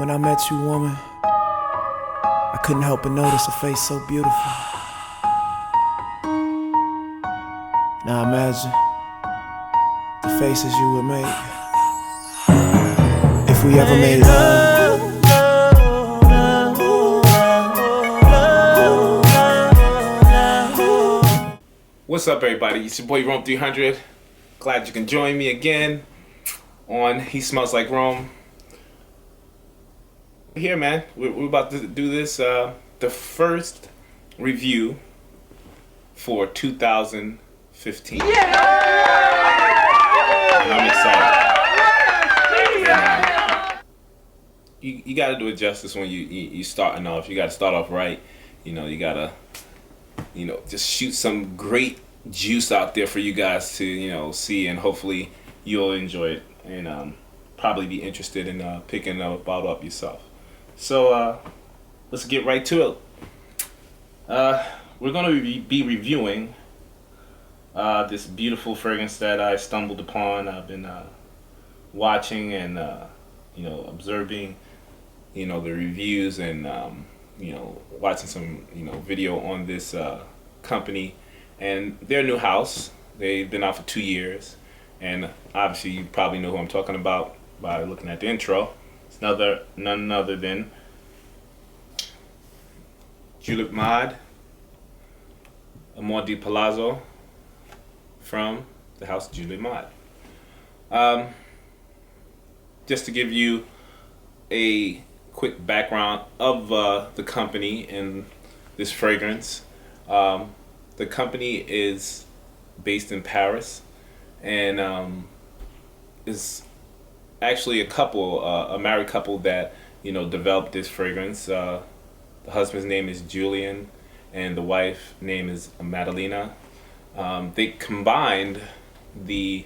When I met you, woman, I couldn't help but notice a face so beautiful. Now imagine the faces you would make if we ever made love. What's up, everybody? It's your boy Rome 300. Glad you can join me again on He Smells Like Rome. Here, man, we're about to do this, the first review for 2015. Yeah! And I'm excited. And, you got to do it justice when you starting off. You got to start off right. You know, you got to, just shoot some great juice out there for you guys to, see, and hopefully you'll enjoy it and probably be interested in picking a bottle up yourself. So let's get right to it. We're going to be reviewing this beautiful fragrance that I stumbled upon. I've been watching and observing the reviews and watching some video on this company and their new house. They've been out for 2 years, and obviously you probably know who I'm talking about by looking at the intro. It's none other than Julep Mod, Amour de Palazzo from the house Julep Mod. Just to give you a quick background of the company and this fragrance. The company is based in Paris and is actually a married couple that developed this fragrance. The husband's name is Julian and the wife name is Madalena. They combined their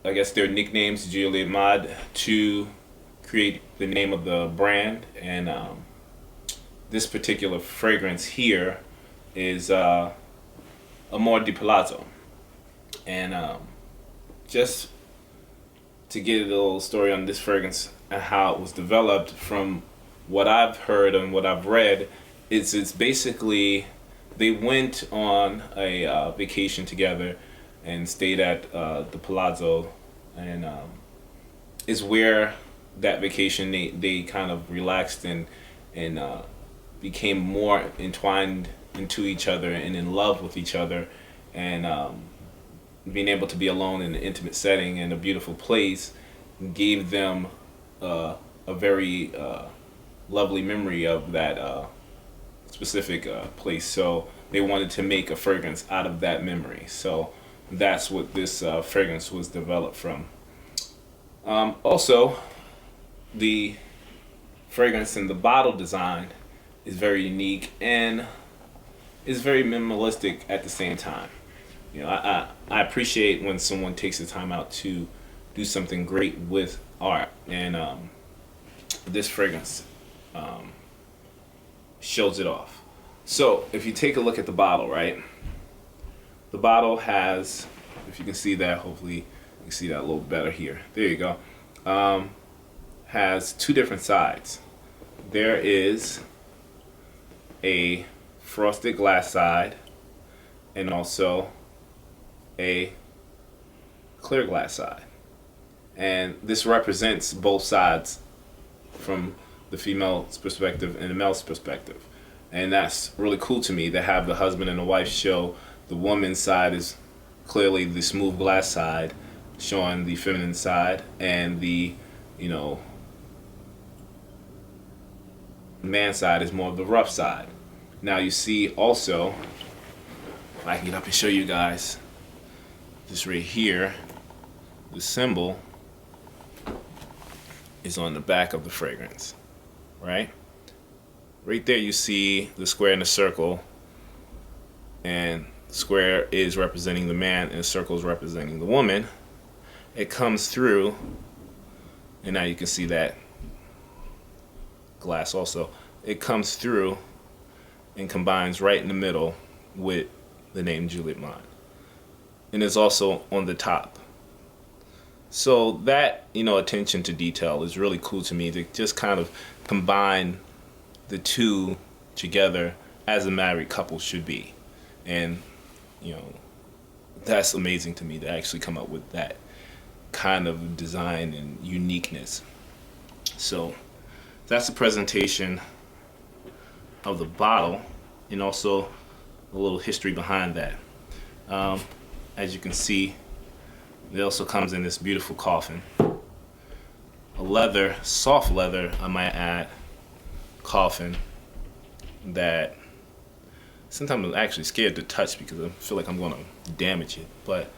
nicknames, Julep Mod, to create the name of the brand, and this particular fragrance here is Amour de Palazzo. And just to get a little story on this fragrance and how it was developed, from what I've heard and what I've read, it's basically they went on a vacation together and stayed at the Palazzo, and is where that vacation they kind of relaxed and became more entwined into each other and in love with each other, and being able to be alone in an intimate setting in a beautiful place gave them a very lovely memory of that specific place. So they wanted to make a fragrance out of that memory. So that's what this fragrance was developed from. Also, the fragrance and the bottle design is very unique and is very minimalistic at the same time. I appreciate when someone takes the time out to do something great with art, and this fragrance shows it off. So if you take a look at the bottle, right? The bottle has, if you can see that, hopefully you can see that a little better here. There you go. Has two different sides. There is a frosted glass side and also a clear glass side. And this represents both sides from the female's perspective and the male's perspective. And that's really cool to me, to have the husband and the wife show the woman's side is clearly the smooth glass side, showing the feminine side, and the man side is more of the rough side. Now you see also, if I can get up and show you guys, this right here, the symbol is on the back of the fragrance, right? Right there you see the square and the circle, and the square is representing the man and the circle is representing the woman. It comes through, and now you can see that glass also. It comes through and combines right in the middle with the name Julep Mod. And it's also on the top. So that, attention to detail is really cool to me, to just kind of combine the two together as a married couple should be. And, you know, that's amazing to me to actually come up with that kind of design and uniqueness. So that's the presentation of the bottle, and also a little history behind that. As you can see, it also comes in this beautiful coffin. A leather, soft leather, I might add, coffin that sometimes I'm actually scared to touch because I feel like I'm going to damage it. But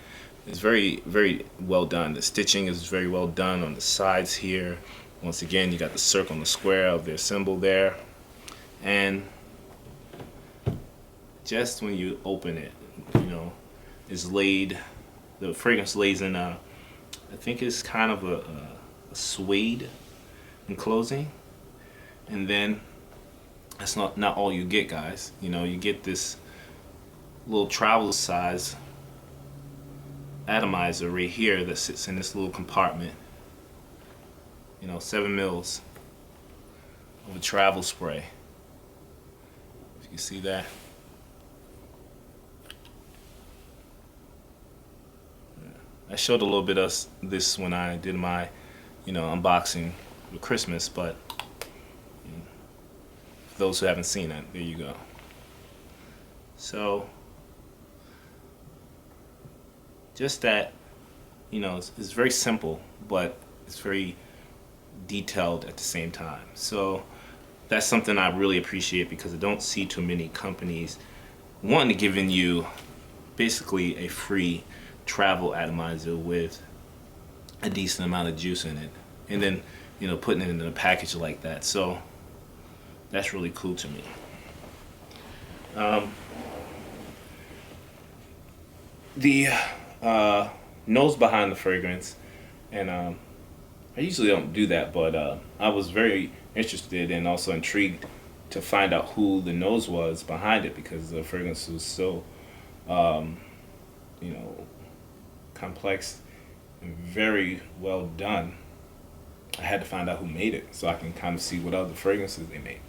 it's very, very well done. The stitching is very well done on the sides here. Once again, you got the circle and the square of their symbol there. And just when you open it, it's laid, the fragrance lays in I think it's kind of a suede enclosing. And then that's not all you get, guys. You get this little travel size atomizer right here that sits in this little compartment. 7 mils of a travel spray. If you can see that. I showed a little bit of this when I did my, unboxing for Christmas, but for those who haven't seen it, there you go. So, just that, it's very simple, but it's very detailed at the same time. So that's something I really appreciate, because I don't see too many companies wanting to giving you basically a free travel atomizer with a decent amount of juice in it, and then putting it in a package like that. So that's really cool to me. The nose behind the fragrance, and I usually don't do that, but I was very interested and also intrigued to find out who the nose was behind it, because the fragrance was so complex and very well done. I had to find out who made it so I can kind of see what other fragrances they made.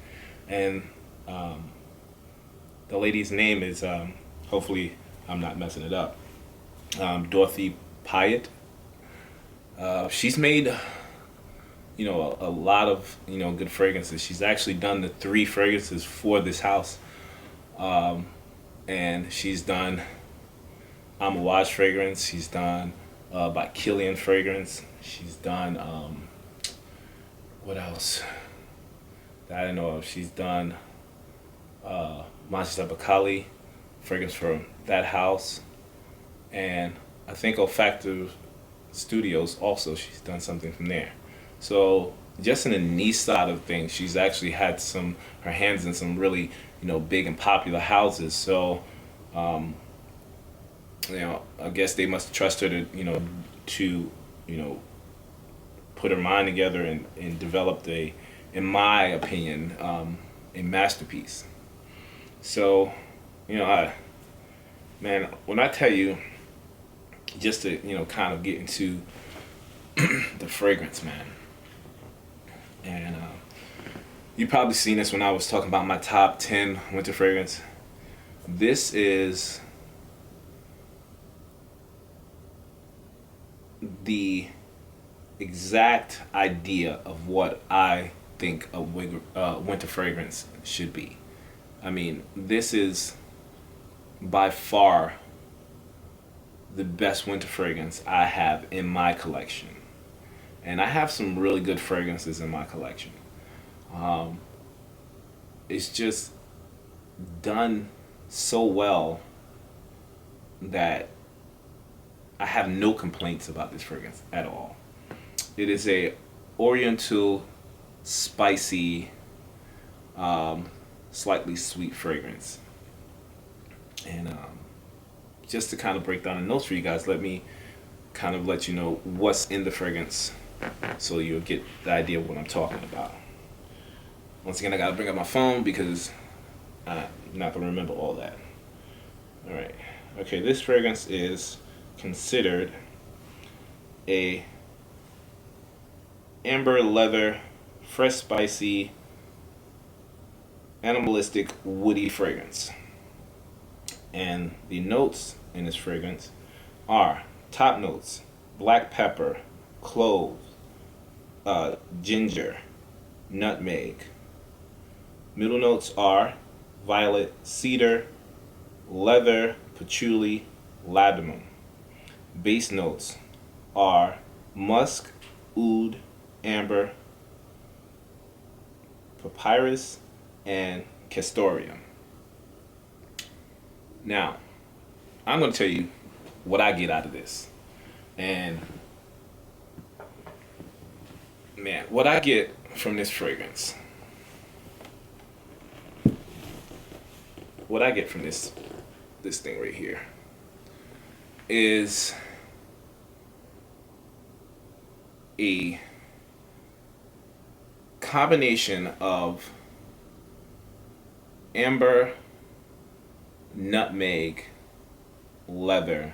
And the lady's name is, hopefully I'm not messing it up, Dorothy Pyatt. She's made a lot of good fragrances. She's actually done the 3 fragrances for this house, and she's done Amour fragrance. She's done by Killian fragrance. She's done what else that I didn't know of. She's done Manchester Bacali fragrance for that house, and I think Olfactive Studios also, she's done something from there. So just in the niche side of things, she's actually had her hands in some really big and popular houses. So I guess they must trust her to put her mind together and develop in my opinion, a masterpiece. So when I tell you, just to kind of get into the fragrance, man, and you probably seen this when I was talking about my top 10 winter fragrance. This is the exact idea of what I think a winter fragrance should be. I mean, this is by far the best winter fragrance I have in my collection. And I have some really good fragrances in my collection. It's just done so well that I have no complaints about this fragrance at all. It is a oriental, spicy, slightly sweet fragrance. And just to kind of break down the notes for you guys, let me kind of let you know what's in the fragrance so you'll get the idea of what I'm talking about. Once again, I gotta bring up my phone because I'm not gonna remember all that. Alright. Okay, this fragrance is considered a amber leather, fresh, spicy, animalistic, woody fragrance. And the notes in this fragrance are top notes: black pepper, cloves, ginger, nutmeg. Middle notes are violet, cedar, leather, patchouli, ladamum. Base notes are musk, oud, amber, papyrus, and castoreum. Now, I'm going to tell you what I get out of this. And man, what I get from this fragrance, what I get from this thing right here is a combination of amber, nutmeg, leather,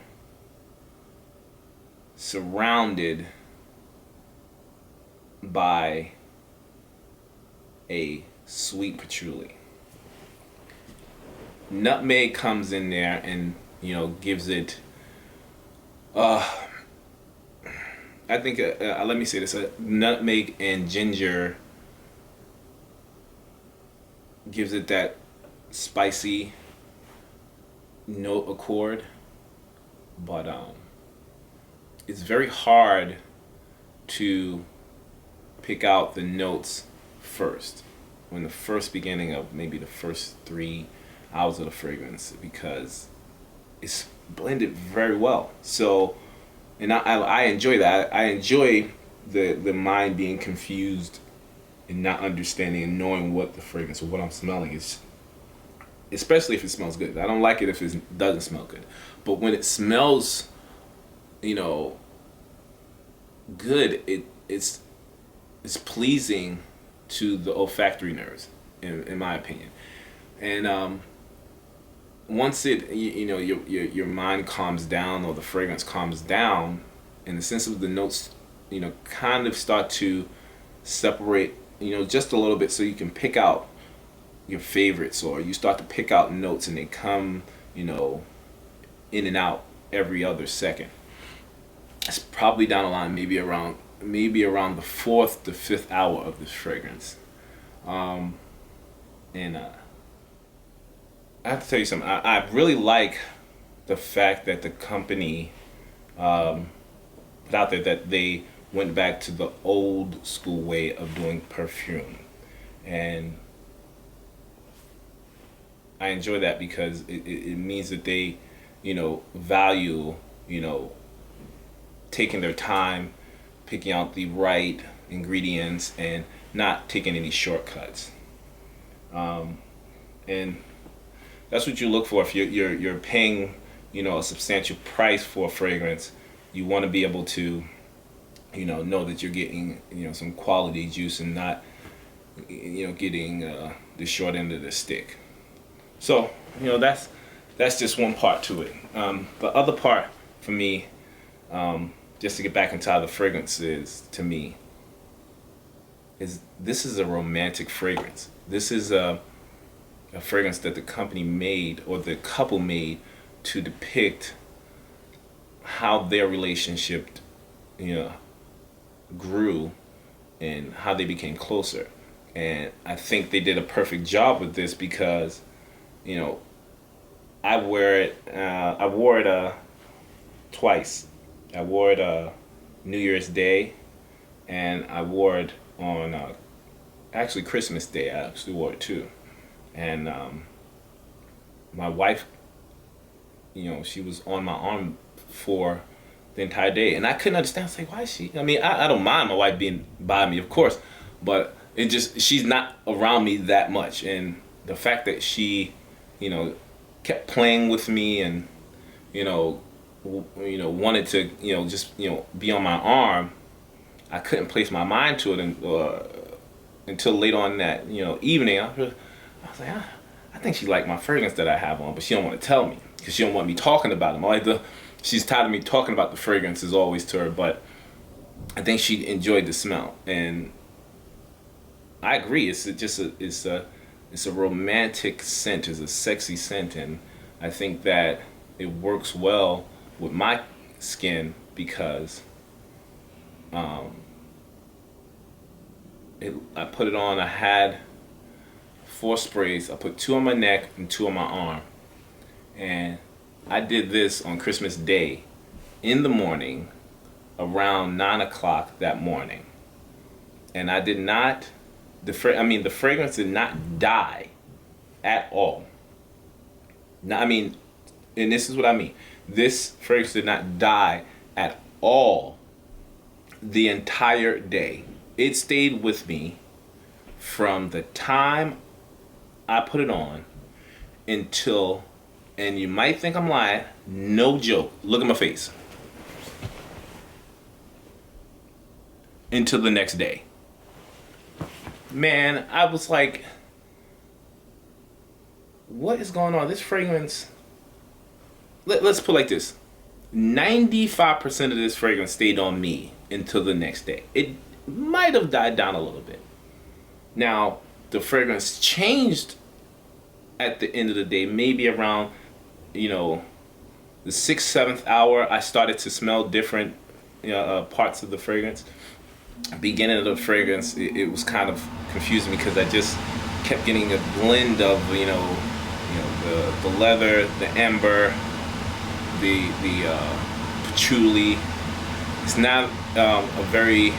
surrounded by a sweet patchouli. Nutmeg comes in there and, gives it, I think, let me say this, nutmeg and ginger gives it that spicy note accord, but it's very hard to pick out the notes first, when the first beginning of maybe the first 3 hours of the fragrance, because it's blended very well. So, and I enjoy that. I enjoy the mind being confused and not understanding and knowing what the fragrance or what I'm smelling is, especially if it smells good. I don't like it if it doesn't smell good. But when it smells, good, it's pleasing to the olfactory nerves, in my opinion. And once it, your mind calms down, or the fragrance calms down, in the sense of the notes, kind of start to separate, just a little bit, so you can pick out your favorites, or you start to pick out notes and they come, in and out every other second. It's probably down the line, maybe around the 4th to 5th hour of this fragrance. And I have to tell you something. I really like the fact that the company put out there that they went back to the old school way of doing perfume. And I enjoy that because it means that they, value, taking their time, picking out the right ingredients, and not taking any shortcuts. And that's what you look for if you're paying, a substantial price for a fragrance. You want to be able to, know that you're getting, some quality juice and not, getting the short end of the stick. So, that's just one part to it. The other part for me, just to get back into how the fragrance is to me, is this is a romantic fragrance. This is a fragrance that the company made, or the couple made, to depict how their relationship, grew and how they became closer. And I think they did a perfect job with this because, I wore it twice. I wore it New Year's Day, and I wore it on actually Christmas Day. I actually wore it too. And my wife, she was on my arm for the entire day, and I couldn't understand. I was like, why is she? I mean, I don't mind my wife being by me, of course, but she's not around me that much. And the fact that she, kept playing with me and, wanted to, just, be on my arm, I couldn't place my mind to it until late on that, evening. I was like, I think she liked my fragrance that I have on, but she don't want to tell me because she don't want me talking about them. She's tired of me talking about the fragrances always to her. But I think she enjoyed the smell, and I agree. It's a romantic scent. It's a sexy scent, and I think that it works well with my skin because I put it on. I had 4 sprays. I put 2 on my neck and 2 on my arm, and I did this on Christmas Day in the morning around 9 o'clock that morning, and I did not. The fragrance did not die at all. Now, and this is what I mean. This fragrance did not die at all the entire day. It stayed with me from the time I put it on until, and you might think I'm lying, no joke, look at my face, until the next day. Man, I was like, what is going on? This fragrance, let's put it like this. 95% of this fragrance stayed on me until the next day. It might have died down a little bit. Now, the fragrance changed at the end of the day, maybe around, the 6th, 7th hour, I started to smell different parts of the fragrance. Beginning of the fragrance, it was kind of confusing because I just kept getting a blend of the leather, the amber, the patchouli. It's not a very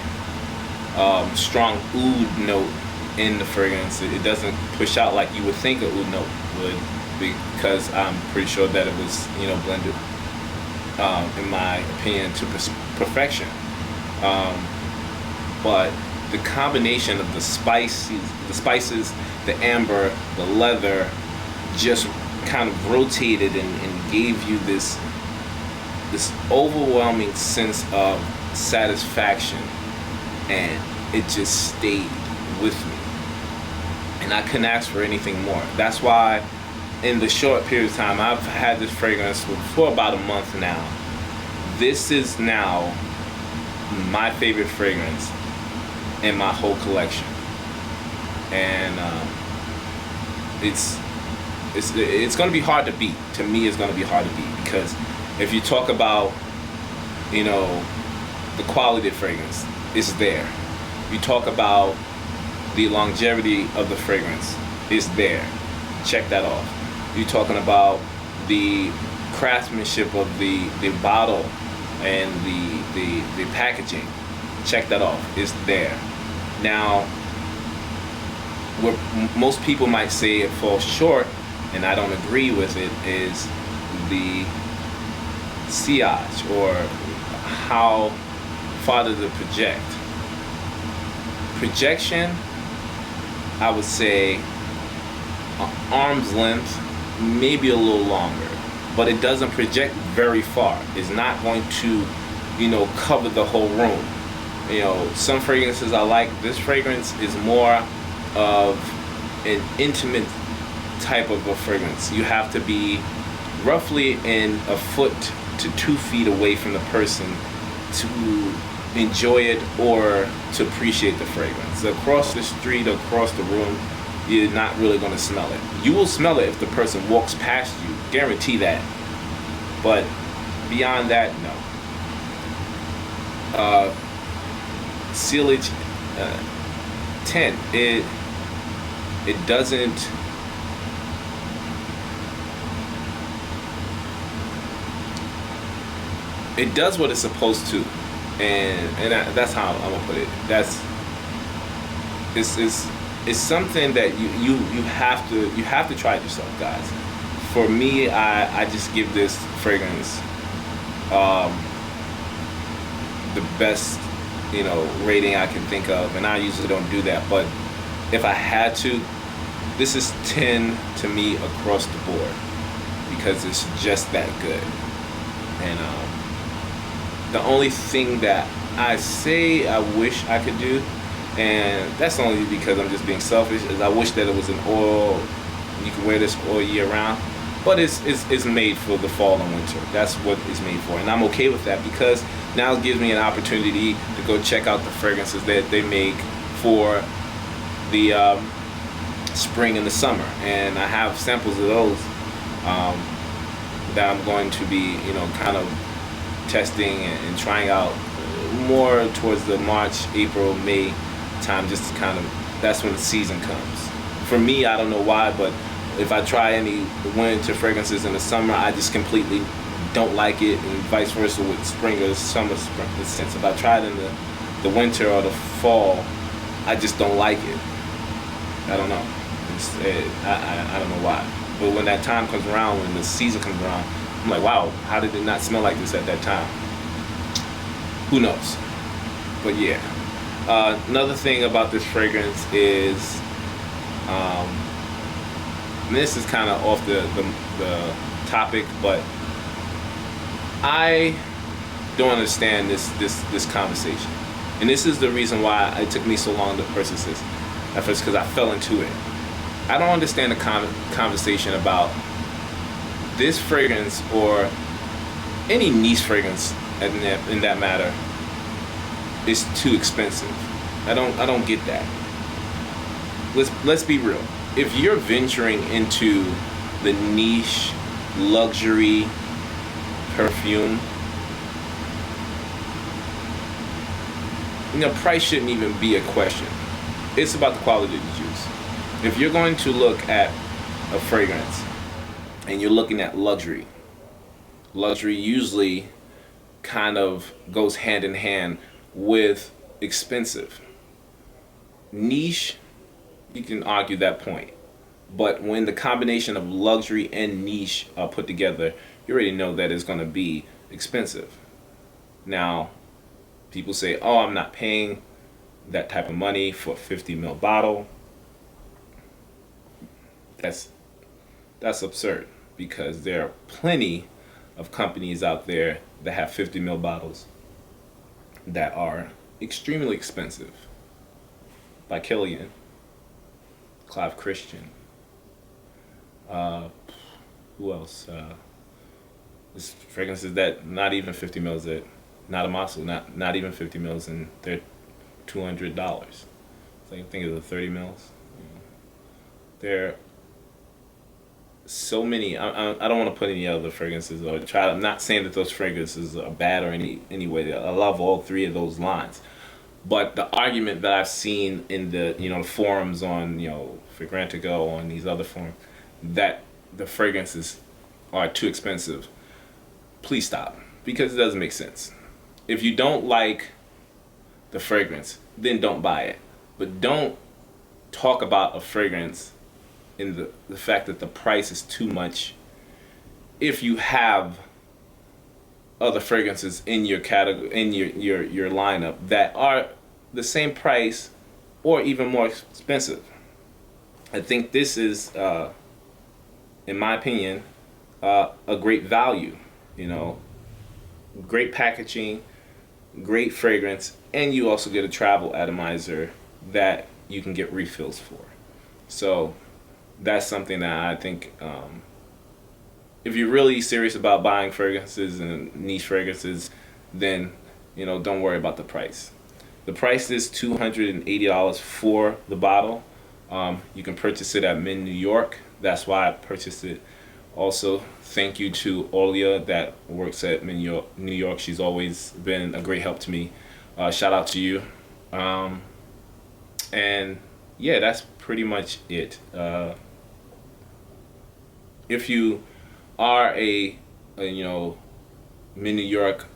strong oud note in the fragrance. It doesn't push out like you would think a oud note would, because I'm pretty sure that it was blended in my opinion to perfection. But the combination of the spices, the amber, the leather, just kind of rotated and gave you this overwhelming sense of satisfaction, and it just stayed with me. And I couldn't ask for anything more. That's why in the short period of time I've had this fragrance for about a month now. This is now my favorite fragrance in my whole collection, and it's going to be hard to beat. To me, it's going to be hard to beat because if you talk about the quality of fragrance, it's there. You talk about the longevity of the fragrance, it's there. Check that off. You're talking about the craftsmanship of the bottle and the packaging. Check that off. It's there. Now, what most people might say it falls short, and I don't agree with it, is the sillage, or how far does it project. Projection, I would say arm's length, maybe a little longer, but it doesn't project very far. It's not going to cover the whole room. Some fragrances I like. This fragrance is more of an intimate type of a fragrance. You have to be roughly in a foot to 2 feet away from the person to enjoy it or to appreciate the fragrance. Across the street, across the room, you're not really going to smell it. You will smell it if the person walks past you, guarantee that. But beyond that, no. Sillage 10, it doesn't, it does what it's supposed to, and that's how I'm gonna put it. It's something that you have to try it yourself, guys. For me, I just give this fragrance the best rating I can think of, and I usually don't do that, but if I had to, this is 10 to me across the board because it's just that good. And the only thing that I say I wish I could do, and that's only because I'm just being selfish, is I wish that it was an oil, you can wear this all year round. but it's made for the fall and winter. That's what it's made for, and I'm okay with that because now it gives me an opportunity to go check out the fragrances that they make for the spring and the summer, and I have samples of those that I'm going to be, kind of testing and trying out more towards the March, April, May time, just to kind of, that's when the season comes. For me, I don't know why, but if I try any winter fragrances in the summer, I just completely don't like it, and vice versa with spring or summer scents. If I try it in the winter or the fall, I just don't like it. I don't know. I don't know why. But when that time comes around, when the season comes around, I'm like, wow, how did it not smell like this at that time? Who knows? But yeah. Another thing about this fragrance is, and this is kind of off the topic, but I don't understand this conversation. And this is the reason why it took me so long to purchase this at first, because I fell into it. I don't understand the conversation about this fragrance or any niche fragrance in that matter is too expensive. I don't get that. Let's be real. If you're venturing into the niche luxury perfume, price shouldn't even be a question. It's about the quality of the juice. If you're going to look at a fragrance and you're looking at luxury usually kind of goes hand in hand with expensive. Niche, you can argue that point. But when the combination of luxury and niche are put together, you already know that it's going to be expensive. Now, people say, oh, I'm not paying that type of money for a 50 ml bottle. That's absurd, because there are plenty of companies out there that have 50 ml bottles that are extremely expensive. By Killian, Clive Christian, who else? This fragrances that not even 50 mils, that not a muscle, not even 50 mils, and they're $200. So you think of the 30 mils. There are so many. I don't want to put any other fragrances or try. I'm not saying that those fragrances are bad or any way. I love all three of those lines. But the argument that I've seen in the the forums on Fragrantica, on these other forums, that the fragrances are too expensive, please stop, because it doesn't make sense. If you don't like the fragrance, then don't buy it. But don't talk about a fragrance in the fact that the price is too much if you have other fragrances in your category, in your lineup, that are the same price or even more expensive. I think this is, in my opinion, a great value. Great packaging, great fragrance, and you also get a travel atomizer that you can get refills for. So that's something that I think, if you're really serious about buying fragrances and niche fragrances, then don't worry about the price. The price is $280 for the bottle. You can purchase it at Mint New York. That's why I purchased it. Also, thank you to Olia that works at Mint New York. She's always been a great help to me. Shout out to you. And yeah, that's pretty much it. If you are a Mint New York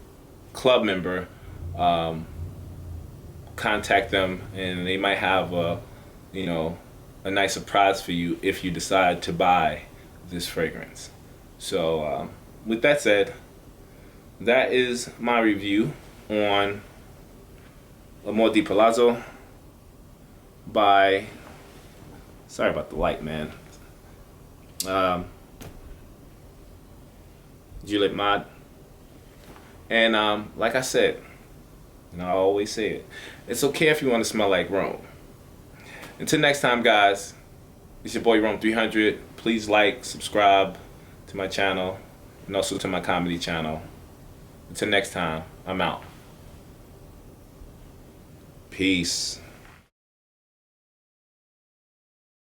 club member, contact them, and they might have a nice surprise for you if you decide to buy this fragrance. So with that said, that is my review on Amour de Palazzo by, sorry about the light, man, Juliet Mod. And like I said, and I always say it, it's okay if you want to smell like Rome. Until next time, guys, it's your boy Rome 300. Please like, subscribe, to my channel and also to my comedy channel. Until next time, I'm out. Peace.